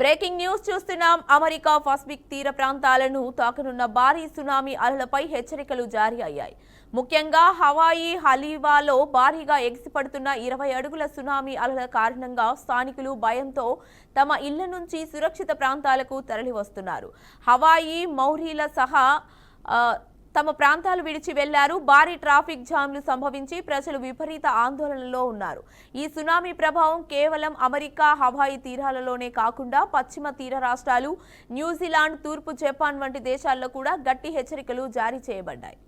Breaking news చూస్తున్నాం. America Pacific తీర ప్రాంతాలను తాకనున్న భారీ సునామీ అలలపై హెచ్చరికలు జారీ అయ్యాయి. ముఖ్యంగా హవాయి హలీవాలో భారీగా ఎగిసిపడుతున్న 20 అడుగుల సునామీ అలల కారణంగా స్థానికులు భయంతో తమ ఇళ్ల నుంచి సురక్షిత ప్రాంతాలకు తరలివస్తున్నారు. హవాయి మౌరీల సహా తమ ప్రాంతాలు విడిచి వెళ్లారు. భారీ ట్రాఫిక్ జామ్లు సంభవించి ప్రజలు విపరీత ఆందోళనలో ఉన్నారు. ఈ సునామీ ప్రభావం కేవలం అమెరికా హవాయి తీరాలలోనే కాకుండా పశ్చిమ తీర రాష్ట్రాలు, న్యూజిలాండ్, తూర్పు జపాన్ వంటి దేశాల్లో కూడా గట్టి హెచ్చరికలు జారీ చేయబడ్డాయి.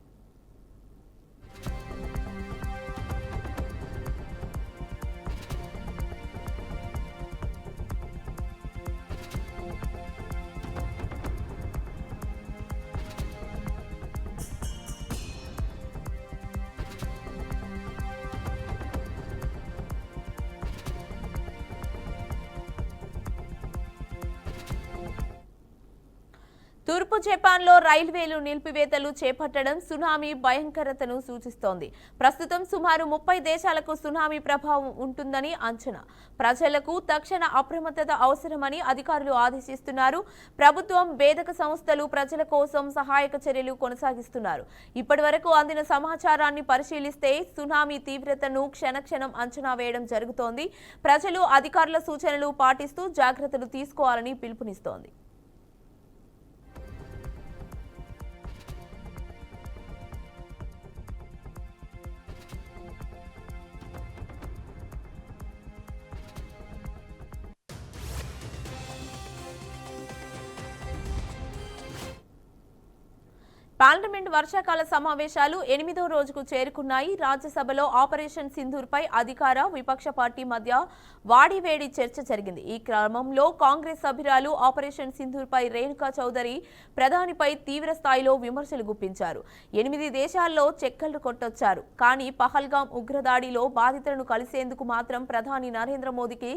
తూర్పు జపాన్లో రైల్వేలు నిలిపివేతలు చేపట్టడం సునామీ భయంకరతను సూచిస్తోంది. ప్రస్తుతం సుమారు 30 దేశాలకు సునామీ ప్రభావం ఉంటుందని అంచనా. ప్రజలకు తక్షణ అప్రమత్తత అవసరమని అధికారులు ఆదేశిస్తున్నారు. ప్రభుత్వం, వేదిక సంస్థలు ప్రజల కోసం సహాయక చర్యలు కొనసాగిస్తున్నారు. ఇప్పటివరకు అందిన సమాచారాన్ని పరిశీలిస్తే సునామీ తీవ్రతను క్షణక్షణం అంచనా వేయడం జరుగుతోంది. ప్రజలు అధికారుల సూచనలు పాటిస్తూ జాగ్రత్తలు తీసుకోవాలని పిలుపునిస్తోంది. పార్లమెంట్ వర్షాకాల సమావేశాలు 8వ రోజుకు చేరుకున్నాయి. రాజ్యసభలో ఆపరేషన్ సింధూర్పై అధికార, విపక్ష పార్టీ మధ్య వాడివేడి చర్చ జరిగింది. ఈ క్రమంలో కాంగ్రెస్ సభ్యురాలు ఆపరేషన్ సింధూర్పై రేణుకా చౌదరి ప్రధానిపై తీవ్ర స్థాయిలో విమర్శలు గుప్పించారు. 8 దేశాల్లో చెక్కలు కొట్టొచ్చారు, కానీ పహల్గాం ఉగ్రదాడిలో బాధితులను కలిసేందుకు మాత్రం ప్రధాని నరేంద్ర మోదీకి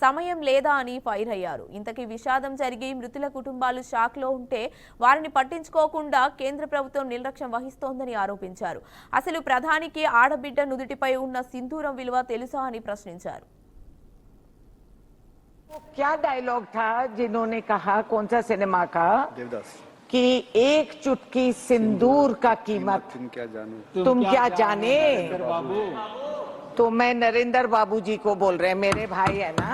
సమయం లేదా అని ఫైర్ అయ్యారు. ఇంతకీ విషాదం జరిగి మృతుల కుటుంబాలు షాక్లో ఉంటే వారిని పట్టించుకోకుండా కేంద్ర ప్రభుత్వం నిర్లక్ష్యం వహిస్తోందని ఆరోపించారు. అసలు ప్రధానికి ఆడబిడ్డ నుదుటిపై ఉన్న సింధూరం విలువ తెలుసా అని ప్రశ్నించారు. क्या डायलॉग था जिन्होंने कहा, कौन सा सिनेमा का, कि एक चुटकी सिंदूर का कीमत तुम क्या जाने। तो मैं नरेंद्र बाबू जी को बोल रहे हैं, मेरे भाई है ना,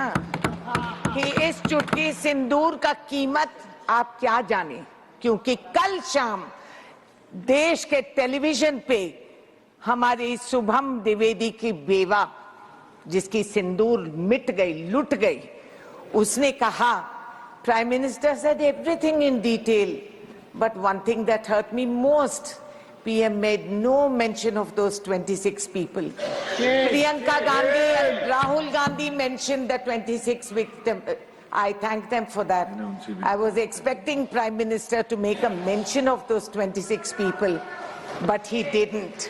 कि इस चुटकी सिंदूर का कीमत आप क्या जाने। क्योंकि कल शाम देश के टेलीविजन पे हमारी शुभम द्विवेदी की बेवा, जिसकी सिंदूर मिट गई, लुट गई, उसने कहा, prime minister said everything in detail, but one thing that hurt me most, PM made no mention of those 26 people. Priyanka Gandhi and Rahul Gandhi mentioned the 26 victims. I thank them for that. I was expecting Prime Minister to make a mention of those 26 people, but he didn't.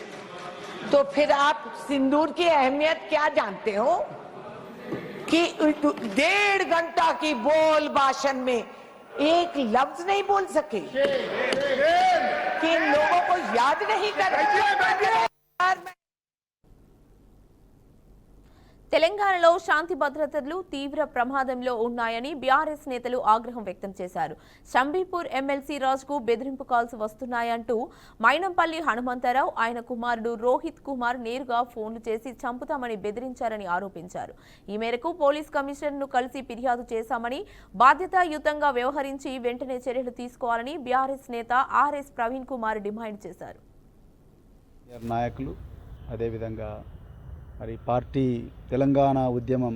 तो फिर आप सिंदूर की अहमियत क्या जानते हो कि 1.5 घंटा की बोल भाषण में एक लफ्ज नहीं बोल सके, कि इन लोगों को याद नहीं कर తెలంగాణలో శాంతి భద్రతలు తీవ్ర ప్రమాదంలో ఉన్నాయని బీఆర్ఎస్ నేతలు ఆగ్రహం వ్యక్తం చేశారు. షంబీపూర్ ఎమ్మెల్సీ రాజ్కు బెదిరింపు కాల్స్ వస్తున్నాయంటూ మైనంపల్లి హనుమంతరావు, ఆయన కుమారుడు రోహిత్ కుమార్ నేరుగా ఫోన్లు చేసి చంపుతామని బెదిరించారని ఆరోపించారు. ఈ మేరకు పోలీస్ కమిషనర్ను కలిసి ఫిర్యాదు చేశామని, బాధ్యతాయుతంగా వ్యవహరించి వెంటనే చర్యలు తీసుకోవాలని బీఆర్ఎస్ నేత ఆర్ఎస్ ప్రవీణ్ కుమార్ డిమాండ్ చేశారు. నాయకులు అదేవిధంగా మరి పార్టీ తెలంగాణ ఉద్యమం,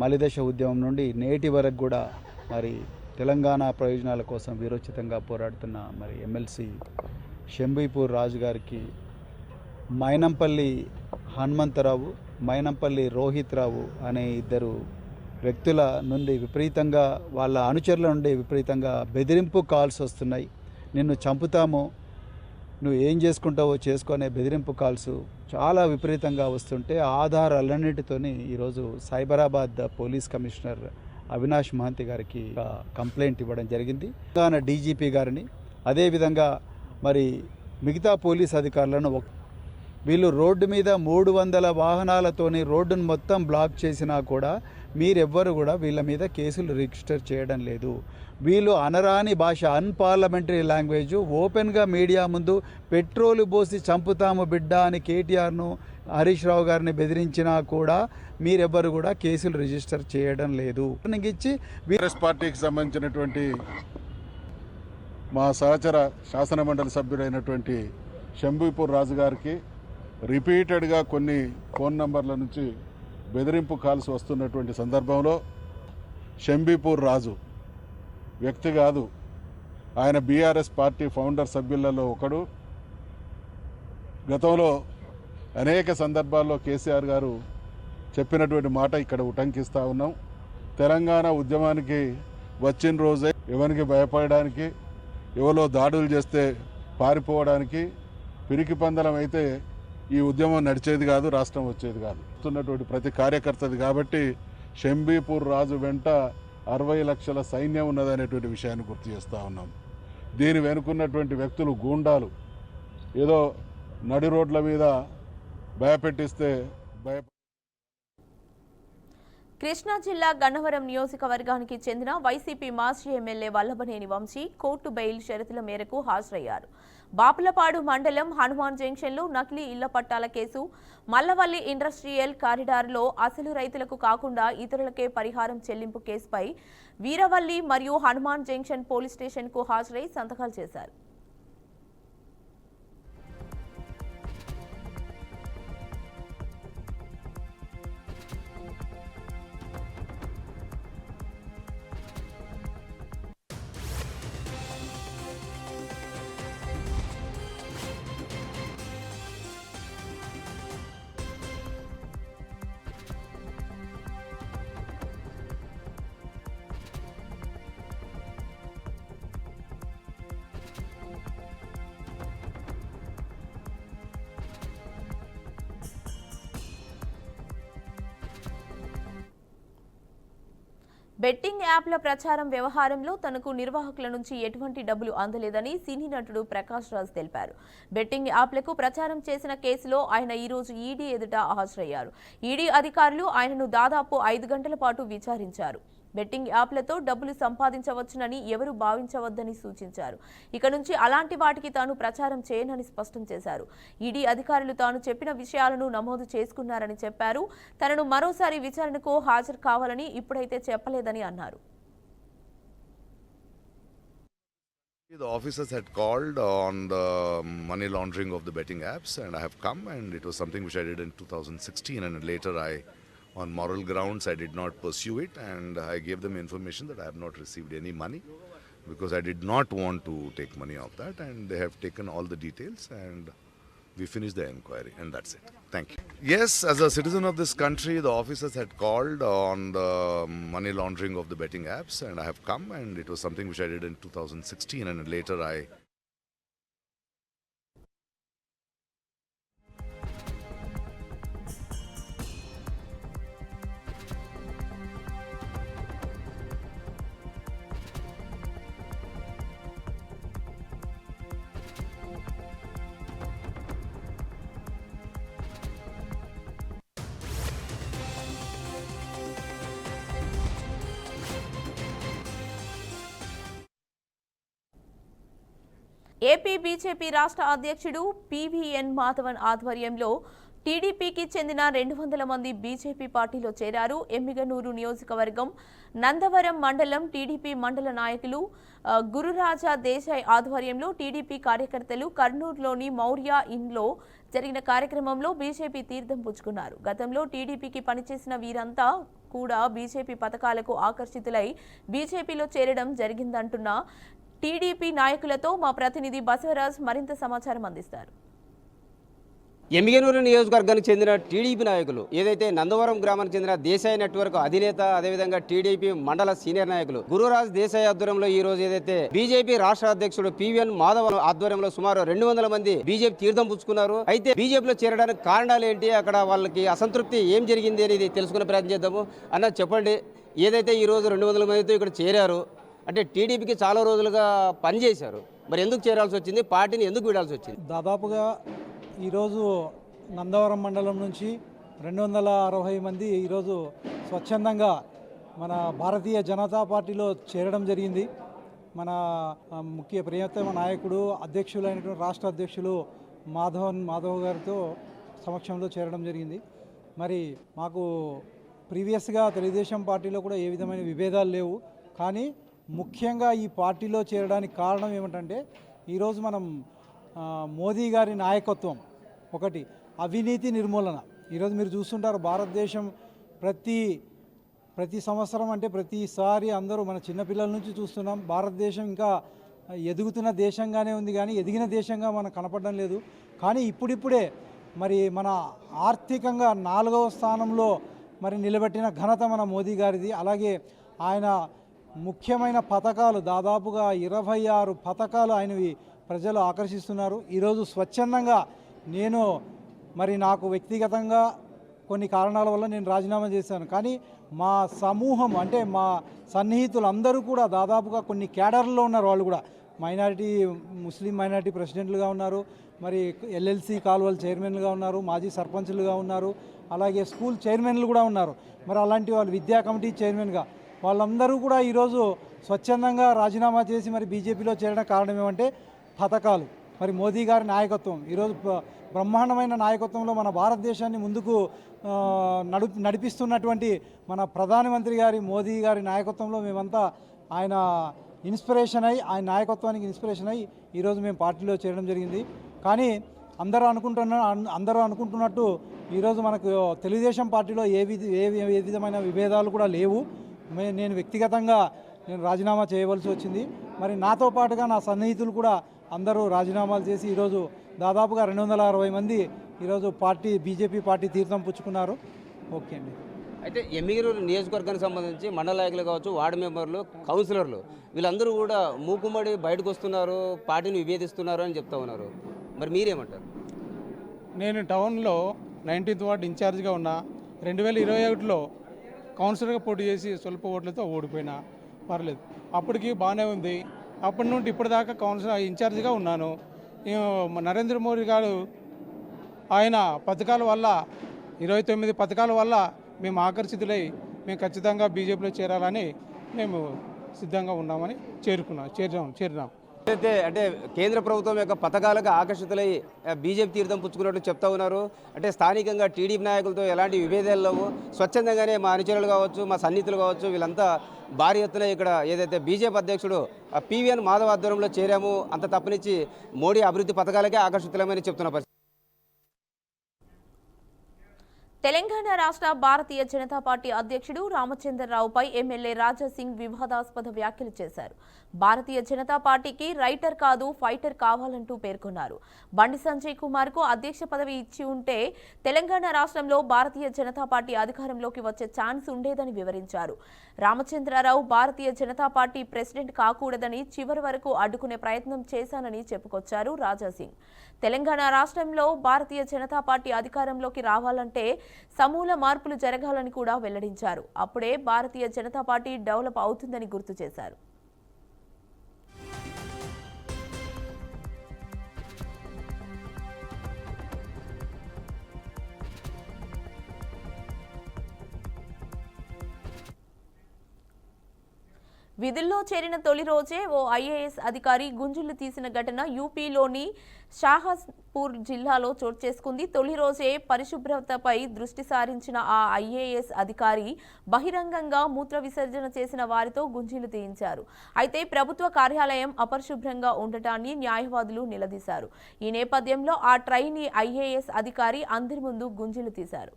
మలిదశ ఉద్యమం నుండి నేటి వరకు కూడా మరి తెలంగాణ ప్రయోజనాల కోసం వీరోచితంగా పోరాడుతున్న మరి ఎమ్మెల్సీ షంబీపూర్ రాజు గారికి మైనంపల్లి హనుమంతరావు, మైనంపల్లి రోహిత్ రావు అనే 2 వ్యక్తుల నుండి విపరీతంగా, వాళ్ళ అనుచరుల నుండి విపరీతంగా బెదిరింపు కాల్స్ వస్తున్నాయి. నిన్ను చంపుతాము, నువ్వు ఏం చేసుకుంటావో చేసుకునే బెదిరింపు కాల్స్ చాలా విపరీతంగా వస్తుంటే ఆధారాలన్నింటితోని ఈరోజు సైబరాబాద్ పోలీస్ కమిషనర్ అవినాష్ మహంతి గారికి కంప్లైంట్ ఇవ్వడం జరిగింది. తెలంగాణ డీజీపీ గారిని, అదేవిధంగా మరి మిగతా పోలీస్ అధికారులను వీళ్ళు రోడ్డు మీద 300 వాహనాలతోని రోడ్డును మొత్తం బ్లాక్ చేసినా కూడా మీరెవ్వరు కూడా వీళ్ళ మీద కేసులు రిజిస్టర్ చేయడం లేదు. వీళ్ళు అనరాని భాష, అన్పార్లమెంటరీ లాంగ్వేజ్, ఓపెన్గా మీడియా ముందు పెట్రోలు పోసి చంపుతాము బిడ్డ అని కేటీఆర్ను, హరీష్ రావు గారిని బెదిరించినా కూడా మీరెవ్వరు కూడా కేసులు రిజిస్టర్ చేయడం లేదు. ఇచ్చి కాంగ్రెస్ పార్టీకి సంబంధించినటువంటి మా సహచర శాసనమండలి సభ్యుడైనటువంటి శంభీపూర్ రాజు గారికి రిపీటెడ్గా కొన్ని ఫోన్ నంబర్ల నుంచి బెదిరింపు కాల్స్ వస్తున్నటువంటి సందర్భంలో శంభీపూర్ రాజు వ్యక్తి కాదు, ఆయన బీఆర్ఎస్ పార్టీ ఫౌండర్ సభ్యులలో ఒకడు. గతంలో అనేక సందర్భాల్లో కేసీఆర్ గారు చెప్పినటువంటి మాట ఇక్కడ ఉటంకిస్తూ ఉన్నాం. తెలంగాణ ఉద్యమానికి వచ్చిన రోజే ఎవరికి భయపడడానికి, ఎవరో దాడులు చేస్తే పారిపోవడానికి పిరికి పందలం అయితే ఈ ఉద్యమం నడిచేది కాదు, రాష్ట్రం వచ్చేది కాదు. వస్తున్నటువంటి ప్రతి కార్యకర్తది కాబట్టి శంభీపూర్ రాజు వెంట 60 లక్షల సైన్యం ఉన్నదనేటువంటి విషయాన్ని గుర్తు చేస్తూ ఉన్నాం. దీని వెనుకున్నటువంటి వ్యక్తులు గూండాలు, ఏదో నడి రోడ్ల మీద భయపెట్టిస్తే కృష్ణా జిల్లా గన్నవరం నియోజకవర్గానికి చెందిన వైసీపీ మాజీ MLA Vallabhaneni Vamsi court bail షరతుల మేరకు హాజరయ్యారు. బాపులపాడు మండలం హనుమాన్ జంక్షన్లో నకిలీ ఇళ్ల పట్టాల కేసు, మల్లవల్లి ఇండస్ట్రియల్ కారిడార్లో అసలు రైతులకు కాకుండా ఇతరులకే పరిహారం చెల్లింపు కేసుపై వీరవల్లి మరియు హనుమాన్ జంక్షన్ పోలీస్ స్టేషన్కు హాజరై సంతకాలు చేశారు. బెట్టింగ్ యాప్ల ప్రచారం వ్యవహారంలో తనకు నిర్వాహకుల నుంచి ఎటువంటి డబ్బులు అందలేదని సినీ నటుడు ప్రకాష్ రాజ్ తెలిపారు. బెట్టింగ్ యాప్లకు ప్రచారం చేసిన కేసులో ఆయన ఈ రోజు ఈడీ ఎదుట హాజరయ్యారు. ఈడీ అధికారులు ఆయనను దాదాపు 5 గంటల పాటు విచారించారు. బెట్టింగ్ యాప్లతో డబ్బులు సంపాదించవచ్చునని ఎవరు భావించవద్దని సూచించారు. ఇక నుంచి అలాంటి వాటికి తాను ప్రచారం చేయనని స్పష్టం చేశారు. ఈడీ అధికారులు తాను చెప్పిన విషయాలను నమోదు చేసుకున్నారని చెప్పారు. తనను మరోసారి విచారణకు హాజరు కావాలని ఇప్పుడైతే చెప్పలేదని అన్నారు. The officers had called on the money laundering of the betting apps, and I have come, and it was something which I did in 2016, and later on moral grounds I did not pursue it, and I gave them information that I have not received any money because I did not want to take money of that, and they have taken all the details, and we finished the inquiry, and that's it. Thank you. Yes, as a citizen of this country, the officers had called on the money laundering of the betting apps, and I have come, and it was something which I did in 2016, and later AP BJP రాష్ట్ర అధ్యక్షుడు PVN Madhavan ఆధ్వర్యంలో టీడీపీకి చెందిన 200 మంది BJP పార్టీలో చేరారు. ఎమ్మిగనూరు నియోజకవర్గం నందవరం మండలం టీడీపీ మండల నాయకులు గురురాజా దేశాయ్ ఆధ్వర్యంలో టీడీపీ కార్యకర్తలు కర్నూలులోని మౌర్య ఇన్లో జరిగిన కార్యక్రమంలో బీజేపీ తీర్థం పుచ్చుకున్నారు. గతంలో టీడీపీకి పనిచేసిన వీరంతా కూడా బీజేపీ పథకాలకు ఆకర్షితులై బీజేపీలో చేరడం జరిగిందంటున్న టీడీపీ నాయకులతో మా ప్రతినిధి బసవరాజ్ మరింత సమాచారం అందిస్తారు. ఎమ్మిగనూరు నియోజకవర్గానికి చెందిన టీడీపీ నాయకులు ఏదైతే నందవరం గ్రామానికి చెందిన దేశాయ్ నెట్వర్క్ అధినేత, అదేవిధంగా టీడీపీ మండల సీనియర్ నాయకులు గురురాజ్ దేశాయ్ ఆధ్వర్యంలో ఈ రోజు ఏదైతే బీజేపీ రాష్ట్ర అధ్యక్షుడు పీవీఎన్ మాధవన్ ఆధ్వర్యంలో సుమారు 200 మంది బీజేపీ తీర్థం పుచ్చుకున్నారు. అయితే బీజేపీలో చేరడానికి కారణాలు ఏంటి, అక్కడ వాళ్ళకి అసంతృప్తి ఏం జరిగింది అనేది తెలుసుకునే ప్రయత్నం చేద్దాము. అన్న చెప్పండి, ఏదైతే ఈ రోజు 200 మందితో ఇక్కడ చేరారు అంటే టీడీపీకి చాలా రోజులుగా పనిచేశారు, మరి ఎందుకు చేరాల్సి వచ్చింది, పార్టీని ఎందుకు వీడాల్సి వచ్చింది? దాదాపుగా ఈరోజు నందవరం మండలం నుంచి 260 మంది ఈరోజు స్వచ్ఛందంగా మన భారతీయ జనతా పార్టీలో చేరడం జరిగింది. మన ముఖ్య ప్రియతమ నాయకుడు అధ్యక్షులైనటువంటి రాష్ట్ర అధ్యక్షులు మాధవ్ గారితో సమక్షంలో చేరడం జరిగింది. మరి మాకు ప్రీవియస్గా తెలుగుదేశం పార్టీలో కూడా ఏ విధమైన విభేదాలు లేవు. కానీ ముఖ్యంగా ఈ పార్టీలో చేరడానికి కారణం ఏమిటంటే ఈరోజు మనం మోదీ గారి నాయకత్వం, ఒకటి అవినీతి నిర్మూలన. ఈరోజు మీరు చూస్తుంటారు భారతదేశం ప్రతి సంవత్సరం అంటే ప్రతిసారి అందరూ మన చిన్నపిల్లల నుంచి చూస్తున్నాం. భారతదేశం ఇంకా ఎదుగుతున్న దేశంగానే ఉంది కానీ ఎదిగిన దేశంగా మనకు కనపడడం లేదు. కానీ ఇప్పుడిప్పుడే మరి మన ఆర్థికంగా 4వ స్థానంలో మరి నిలబెట్టిన ఘనత మన మోదీ గారిది. అలాగే ఆయన ముఖ్యమైన పథకాలు దాదాపుగా 26 పథకాలు ఆయనవి ప్రజలు ఆకర్షిస్తున్నారు. ఈరోజు స్వచ్ఛందంగా నాకు వ్యక్తిగతంగా కొన్ని కారణాల వల్ల నేను రాజీనామా చేశాను. కానీ మా సమూహం అంటే మా సన్నిహితులందరూ కూడా దాదాపుగా కొన్ని క్యాడర్లో ఉన్నారు. వాళ్ళు కూడా ముస్లిం మైనారిటీ ప్రెసిడెంట్లుగా ఉన్నారు, మరి ఎల్ఎల్సి కాలువల చైర్మన్లుగా ఉన్నారు, మాజీ సర్పంచులుగా ఉన్నారు, అలాగే స్కూల్ చైర్మన్లు కూడా ఉన్నారు. మరి అలాంటి వాళ్ళు విద్యా కమిటీ చైర్మన్గా వాళ్ళందరూ కూడా ఈరోజు స్వచ్ఛందంగా రాజీనామా చేసి మరి బీజేపీలో చేరడం కారణం ఏమంటే పథకాలు, మరి మోదీ గారి నాయకత్వం. ఈరోజు బ్రహ్మాండమైన నాయకత్వంలో మన భారతదేశాన్ని ముందుకు నడిపిస్తున్నటువంటి మన ప్రధానమంత్రి గారి మోదీ గారి నాయకత్వంలో మేమంతా ఆయన నాయకత్వానికి ఇన్స్పిరేషన్ అయ్యి ఈరోజు మేము పార్టీలో చేరడం జరిగింది. కానీ అందరూ అనుకుంటున్నట్టు ఈరోజు మనకు తెలుగుదేశం పార్టీలో ఏ విధమైన విభేదాలు కూడా లేవు. నేను వ్యక్తిగతంగా రాజీనామా చేయవలసి వచ్చింది. మరి నాతో పాటుగా నా సన్నిహితులు కూడా అందరూ రాజీనామాలు చేసి ఈరోజు దాదాపుగా 260 మంది ఈరోజు బీజేపీ పార్టీ తీర్థం పుచ్చుకున్నారు. ఓకే అండి. అయితే ఎమ్మిగనూరు నియోజకవర్గానికి సంబంధించి మండల నాయకులు కావచ్చు, వార్డు మెంబర్లు, కౌన్సిలర్లు వీళ్ళందరూ కూడా మూకుమ్మడి బయటకు వస్తున్నారు, పార్టీని విభేదిస్తున్నారు అని చెప్తా ఉన్నారు. మరి మీరేమంటారు? నేను టౌన్లో 19th వార్డు ఇన్ఛార్జ్గా ఉన్నా. 2021లో కౌన్సిలర్గా పోటీ చేసి స్వల్ప ఓట్లతో ఓడిపోయినా, పర్లేదు. అప్పటికి బాగానే ఉంది. అప్పటి నుండి ఇప్పటిదాకా కౌన్సిలర్ ఇన్ఛార్జిగా ఉన్నాను. నరేంద్ర మోడీ గారు ఆయన పథకాల వల్ల 29 పథకాల వల్ల మేము ఆకర్షితులై మేము ఖచ్చితంగా బీజేపీలో చేరాలని మేము సిద్ధంగా ఉన్నామని చేరినాం. అంటే కేంద్ర ప్రభుత్వం యొక్క పథకాలకు ఆకర్షితులై బీజేపీ తీర్థం పుచ్చుకున్నట్టు చెప్తా ఉన్నారు. అంటే స్థానికంగా టీడీపీ నాయకులతో ఎలాంటి విభేదాలు లేవు, స్వచ్ఛందంగానే మా అనుచరులు కావచ్చు, మా సన్నిహితులు కావచ్చు, వీళ్ళంతా భారీ ఎత్తున ఇక్కడ ఏదైతే బీజేపీ అధ్యక్షుడు పివిఎన్ మాధవ్ ఆధ్వర్యంలో చేరాము, అంత తప్పనిచ్చి మోడీ అభివృద్ధి పథకాలకే ఆకర్షితులమని చెప్తున్న పరిస్థితి. తెలంగాణ రాష్ట్ర భారతీయ జనతా పార్టీ అధ్యక్షుడు రామచంద్రరావుపై ఎమ్మెల్యే రాజాసింగ్ వివాదాస్పద వ్యాఖ్యలు చేశారు. భారతీయ జనతా పార్టీకి రైటర్ కాదు ఫైటర్ కావాలంటూ పేర్కొన్నారు. బండి సంజయ్ కుమార్ కు అధ్యక్ష పదవి ఇచ్చి ఉంటే తెలంగాణ రాష్ట్రంలో భారతీయ జనతా పార్టీ అధికారంలోకి వచ్చే ఛాన్స్ ఉండేదని వివరించారు. రామచంద్రరావు భారతీయ జనతా పార్టీ ప్రెసిడెంట్ కాకూడదని చివరి వరకు అడ్డుకునే ప్రయత్నం చేశానని చెప్పుకొచ్చారు రాజాసింగ్. తెలంగాణ రాష్ట్రంలో భారతీయ జనతా పార్టీ అధికారంలోకి రావాలంటే సమూల మార్పులు జరగాలని కూడా వెల్లడించారు. అప్పుడే భారతీయ జనతా పార్టీ డెవలప్ అవుతుందని గుర్తు చేశారు. విధుల్లో చేరిన తొలి రోజే ఓ ఐఏఎస్ అధికారి గుంజులు తీసిన ఘటన యూపీలోని షాహపూర్ జిల్లాలో చోటు చేసుకుంది. తొలి రోజే పరిశుభ్రతపై దృష్టి సారించిన ఆ ఐఏఎస్ అధికారి బహిరంగంగా మూత్ర విసర్జన చేసిన వారితో గుంజీలు తీయించారు. అయితే ప్రభుత్వ కార్యాలయం అపరిశుభ్రంగా ఉండటాన్ని న్యాయవాదులు నిలదీశారు. ఈ నేపథ్యంలో ఆ ట్రైనీ ఐఏఎస్ అధికారి అందరి ముందు గుంజీలు తీశారు.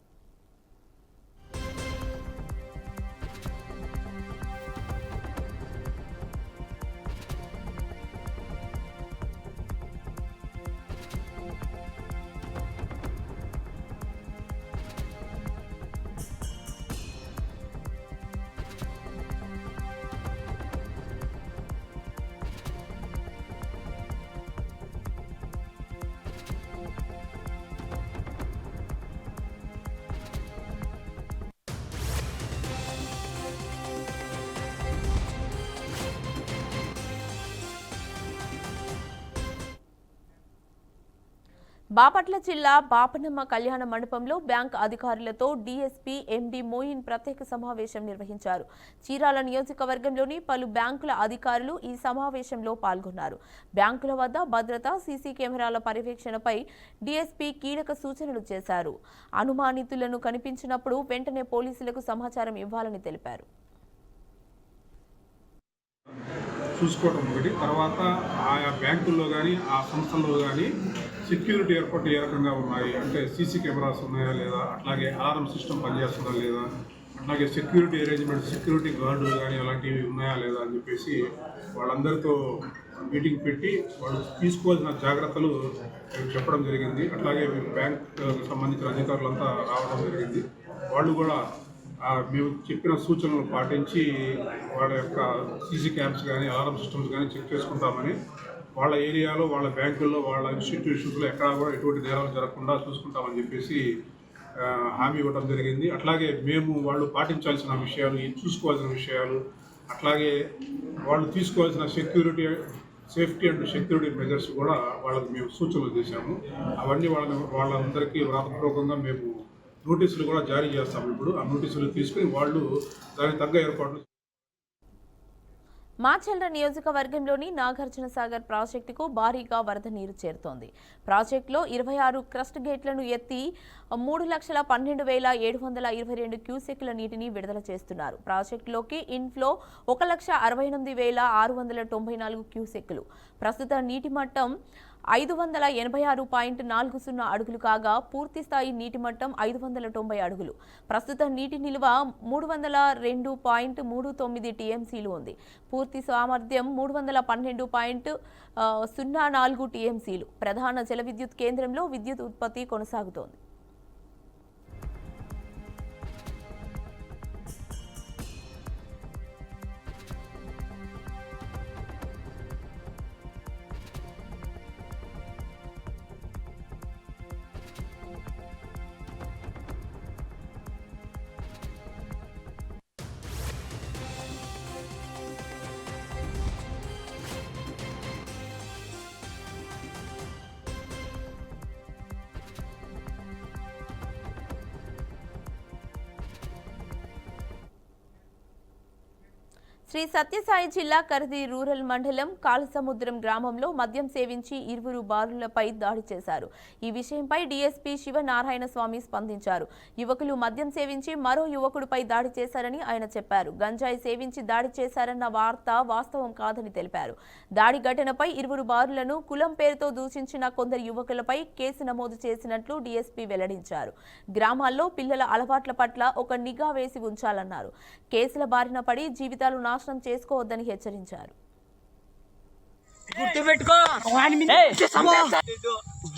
బాపట్ల జిల్లా బాపనమ్మ కళ్యాణ మండపంలో బ్యాంక్ అధికారులతో డీఎస్పీ ఎండి మోయిన్ ప్రత్యేక సమావేశం నిర్వహించారు. చీరాల నియోజకవర్గంలోని పలు బ్యాంకుల అధికారులు ఈ సమావేశంలో పాల్గొన్నారు. బ్యాంకుల వద్ద భద్రత, సీసీ కెమెరాల పర్యవేక్షణపై డీఎస్పీ కీలక సూచనలు చేశారు. అనుమానితులను కనిపించినప్పుడు వెంటనే పోలీసులకు సమాచారం ఇవ్వాలని తెలిపారు. చూసుకోవటం ఒకటి, తర్వాత ఆయా బ్యాంకుల్లో కానీ ఆ సంస్థల్లో కానీ సెక్యూరిటీ ఏర్పాట్లు ఏ రకంగా ఉన్నాయి అంటే సీసీ కెమెరాస్ ఉన్నాయా లేదా, అట్లాగే అలారం సిస్టమ్ పనిచేస్తుందా లేదా, అట్లాగే సెక్యూరిటీ అరేంజ్మెంట్, సెక్యూరిటీ గార్డులు కానీ అలాంటివి ఉన్నాయా లేదా అని చెప్పేసి వాళ్ళందరితో మీటింగ్ పెట్టి వాళ్ళు తీసుకోవాల్సిన జాగ్రత్తలు చెప్పడం జరిగింది. అట్లాగే బ్యాంక్ సంబంధించిన అధికారులంతా రావడం జరిగింది. వాళ్ళు కూడా మేము చెప్పిన సూచనలు పాటించి వాళ్ళ యొక్క సీసీ క్యామ్స్ కానీ అలారం సిస్టమ్స్ కానీ చెక్ చేసుకుంటామని, వాళ్ళ ఏరియాలో, వాళ్ళ బ్యాంకుల్లో, వాళ్ళ ఇన్స్టిట్యూషన్స్లో ఎక్కడా కూడా ఎటువంటి నేరాలు జరగకుండా చూసుకుంటామని చెప్పేసి హామీ ఇవ్వడం జరిగింది. అట్లాగే మేము వాళ్ళు పాటించాల్సిన విషయాలు, చూసుకోవాల్సిన విషయాలు, అట్లాగే వాళ్ళు తీసుకోవాల్సిన సేఫ్టీ అండ్ సెక్యూరిటీ మెజర్స్ కూడా వాళ్ళకి మేము సూచనలు చేశాము. అవన్నీ వాళ్ళందరికీ వ్రాతపూర్వకంగా మేము నోటీసులు కూడా జారీ చేస్తాము. ఇప్పుడు ఆ నోటీసులు తీసుకుని వాళ్ళు దానికి తగ్గ ఏర్పాట్లు. మాచల్ర నియోజకవర్గంలోని నాగార్జున సాగర్ ప్రాజెక్టుకు భారీగా వరద నీరు చేరుతోంది. ప్రాజెక్టులో 26 క్రస్ట్ గేట్లను ఎత్తి 3,12,722 క్యూసెక్ల నీటిని విడుదల చేస్తున్నారు. ప్రాజెక్టులోకి ఇన్ఫ్లో 1,68,694 క్యూసెక్లు. ప్రస్తుత నీటి మట్టం 586.40 అడుగులు కాగా పూర్తిస్థాయి నీటి మట్టం 590 అడుగులు. ప్రస్తుత నీటి నిల్వ 302.39 టీఎంసీలు ఉంది. పూర్తి సామర్థ్యం 312.04 టీఎంసీలు. ప్రధాన జల విద్యుత్ కేంద్రంలో విద్యుత్ ఉత్పత్తి కొనసాగుతోంది. శ్రీ సత్యసాయి జిల్లా కరది రూరల్ మండలం కాళసముద్రం గ్రామంలో మద్యం సేవించి 20 బారులపై దాడి చేశారు. ఈ విషయంపై డీఎస్పీ శివనారాయణ స్వామి స్పందించారు. యువకులు మద్యం సేవించి మరో యువకుడిపై దాడి చేశారని ఆయన చెప్పారు. గంజాయి సేవించి దాడి చేశారన్న వార్త వాస్తవం కాదని తెలిపారు. దాడి ఘటనపై 20 బారులను కులం పేరుతో దూషించిన కొందరు యువకులపై కేసు నమోదు చేసినట్లు డీఎస్పీ వెల్లడించారు. గ్రామాల్లో పిల్లల అలవాట్ల పట్ల ఒక నిఘా వేసి ఉంచాలన్నారు. కేసుల బారిన పడి జీవితాలు నాశనం చేసుకోవద్దని హెచ్చరించారు. గుర్తుపెట్టుకో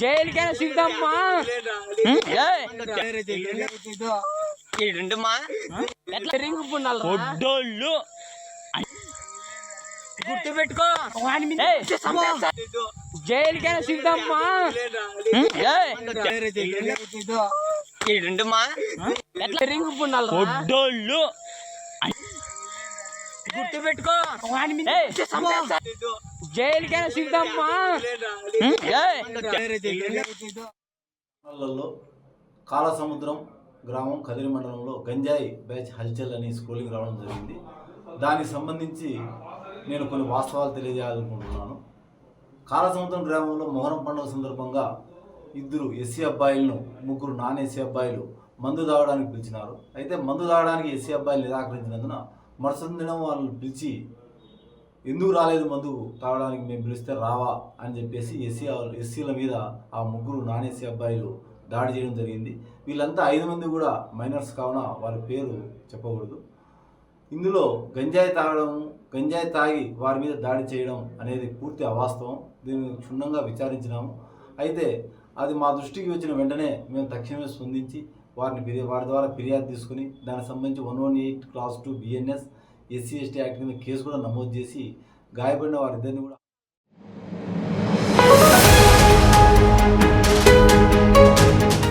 జైలుకైనా సిద్ధమ్మా పొడ్డోళ్ళు గుర్తుపెట్టుకో జైలుకైనా సిద్ధమ్మా. కాళసముద్రం గ్రామం కదిరి మండలంలో గంజాయి బ్యాచ్ హల్చల్ అని స్కూలింగ్ రావడం జరిగింది. దానికి సంబంధించి నేను కొన్ని వాస్తవాలు తెలియజేయాలనుకుంటున్నాను. కాళసముద్రం గ్రామంలో మొహరం పండుగ సందర్భంగా 2 ఎస్సీ అబ్బాయిలను 3 నాన్ ఎస్సీ అబ్బాయిలు మందు తాగడానికి పిలిచినారు. అయితే మందు తాగడానికి ఎస్సీ అబ్బాయిలు నిరాకరించినందున మరుసటి దినం వాళ్ళని పిలిచి ఎందుకు రాలేదు మందు తాగడానికి, మేము పిలిస్తే రావా అని చెప్పేసి ఎస్సీల మీద ఆ 3 నాన్ ఎస్సీ అబ్బాయిలు దాడి చేయడం జరిగింది. వీళ్ళంతా 5 మంది కూడా మైనర్స్ కావున వారి పేరు చెప్పకూడదు. ఇందులో గంజాయి తాగి వారి మీద దాడి చేయడం అనేది పూర్తి అవాస్తవం. దీన్ని క్షుణ్ణంగా విచారించినాము. అయితే అది మా దృష్టికి వచ్చిన వెంటనే మేము తక్షణమే స్పందించి వారి ద్వారా ఫిర్యాదు తీసుకుని దానికి సంబంధించి 118 class 2 BNS SC ST act కింద కేసు కూడా నమోదు చేసి గాయపడిన వారిద్దరిని కూడా